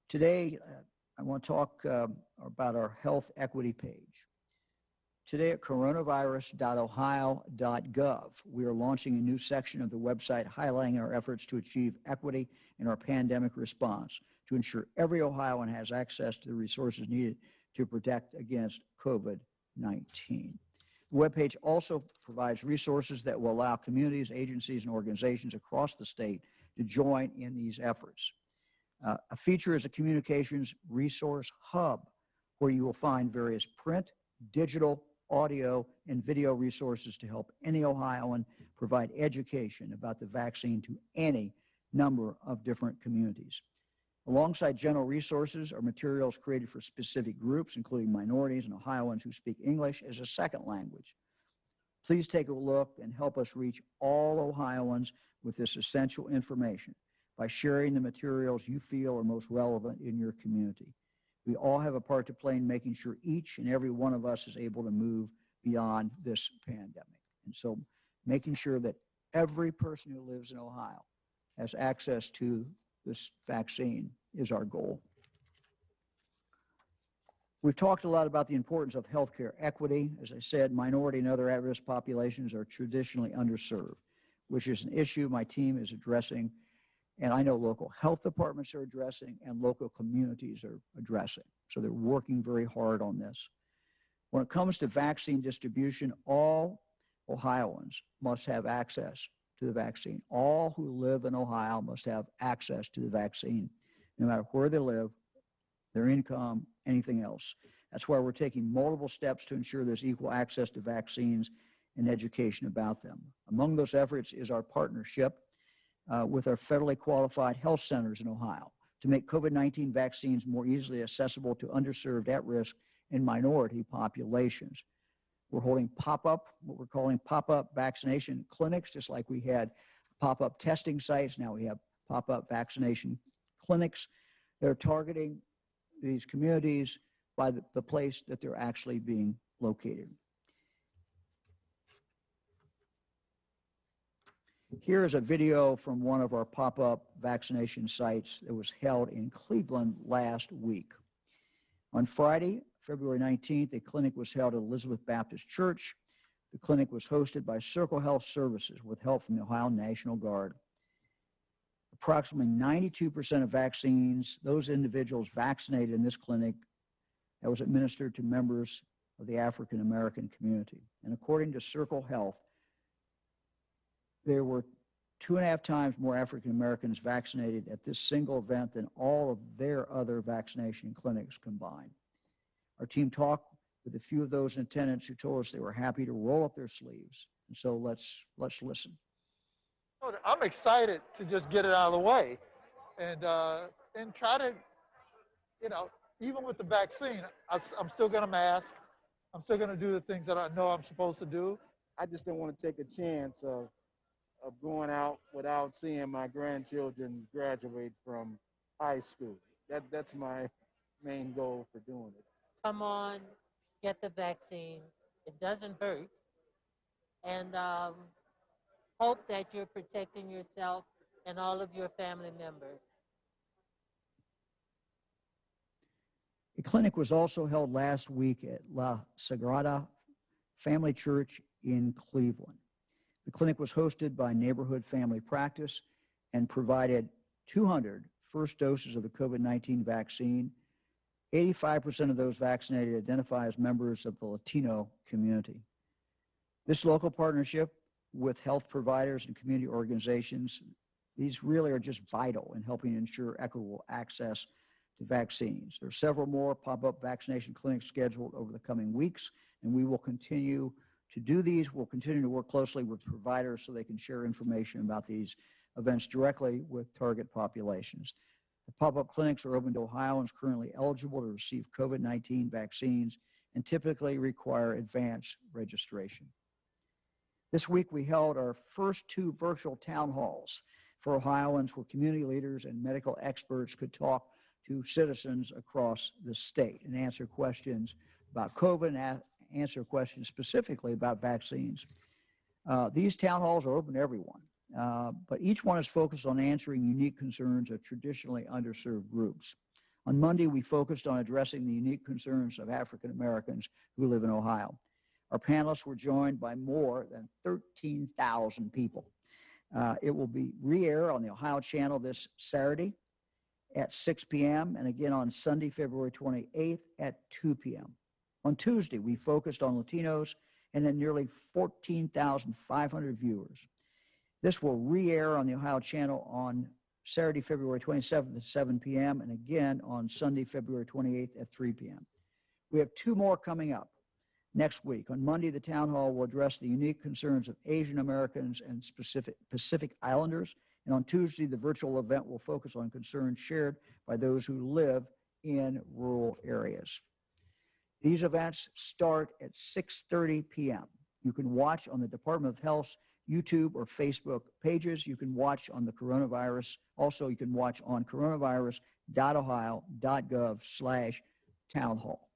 Today, I want to talk about our health equity page. Today at coronavirus.ohio.gov, we are launching a new section of the website highlighting our efforts to achieve equity in our pandemic response to ensure every Ohioan has access to the resources needed to protect against COVID-19. The webpage also provides resources that will allow communities, agencies, and organizations across the state to join in these efforts. A feature is a communications resource hub, where you will find various print, digital, audio, and video resources to help any Ohioan provide education about the vaccine to any number of different communities. Alongside general resources are materials created for specific groups, including minorities and Ohioans who speak English as a second language. Please take a look and help us reach all Ohioans with this essential information by sharing the materials you feel are most relevant in your community. We all have a part to play in making sure each and every one of us is able to move beyond this pandemic. And so making sure that every person who lives in Ohio has access to this vaccine is our goal. We've talked a lot about the importance of healthcare equity. As I said, minority and other at-risk populations are traditionally underserved, which is an issue my team is addressing, and I know local health departments are addressing and local communities are addressing. So they're working very hard on this. When it comes to vaccine distribution, all Ohioans must have access to the vaccine. All who live in Ohio must have access to the vaccine, no matter where they live, their income, anything else. That's why we're taking multiple steps to ensure there's equal access to vaccines and education about them. Among those efforts is our partnership with our federally qualified health centers in Ohio to make COVID-19 vaccines more easily accessible to underserved, at-risk, and minority populations. We're holding what we're calling pop-up vaccination clinics, just like we had pop-up testing sites. Now we have pop-up vaccination clinics. They're targeting these communities by the place that they're actually being located. Here is a video from one of our pop-up vaccination sites that was held in Cleveland last week. On Friday, February 19th, a clinic was held at Elizabeth Baptist Church. The clinic was hosted by Circle Health Services with help from the Ohio National Guard. Approximately 92% of vaccines, those individuals vaccinated in this clinic, that was administered to members of the African American community. And according to Circle Health, there were 2.5 times more African Americans vaccinated at this single event than all of their other vaccination clinics combined. Our team talked with a few of those in attendance who told us they were happy to roll up their sleeves. And so let's listen. I'm excited to just get it out of the way and try to, even with the vaccine, I'm still going to mask. I'm still going to do the things that I know I'm supposed to do. I just don't want to take a chance of going out without seeing my grandchildren graduate from high school. That's my main goal for doing it. Come on, get the vaccine. It doesn't hurt. And hope that you're protecting yourself and all of your family members. A clinic was also held last week at La Sagrada Family Church in Cleveland. The clinic was hosted by Neighborhood Family Practice and provided 200 first doses of the COVID-19 vaccine. 85% of those vaccinated identify as members of the Latino community. This local partnership with health providers and community organizations, these really are just vital in helping ensure equitable access to vaccines. There are several more pop-up vaccination clinics scheduled over the coming weeks, and we will continue to do these. We'll continue to work closely with providers so they can share information about these events directly with target populations. The pop-up clinics are open to Ohioans currently eligible to receive COVID-19 vaccines and typically require advance registration. This week, we held our first 2 virtual town halls for Ohioans where community leaders and medical experts could talk to citizens across the state and answer questions about COVID and answer questions specifically about vaccines. These town halls are open to everyone, but each one is focused on answering unique concerns of traditionally underserved groups. On Monday, we focused on addressing the unique concerns of African Americans who live in Ohio. Our panelists were joined by more than 13,000 people. It will be re-aired on the Ohio Channel this Saturday at 6 p.m. and again on Sunday, February 28th at 2 p.m. On Tuesday, we focused on Latinos and had nearly 14,500 viewers. This will re-air on the Ohio Channel on Saturday, February 27th at 7 p.m. and again on Sunday, February 28th at 3 p.m. We have two more coming up next week. On Monday, the town hall will address the unique concerns of Asian Americans and Pacific Islanders. And on Tuesday, the virtual event will focus on concerns shared by those who live in rural areas. These events start at 6:30 p.m. You can watch on the Department of Health's YouTube or Facebook pages. You can watch on the coronavirus. Also, you can watch on coronavirus.ohio.gov/townhall.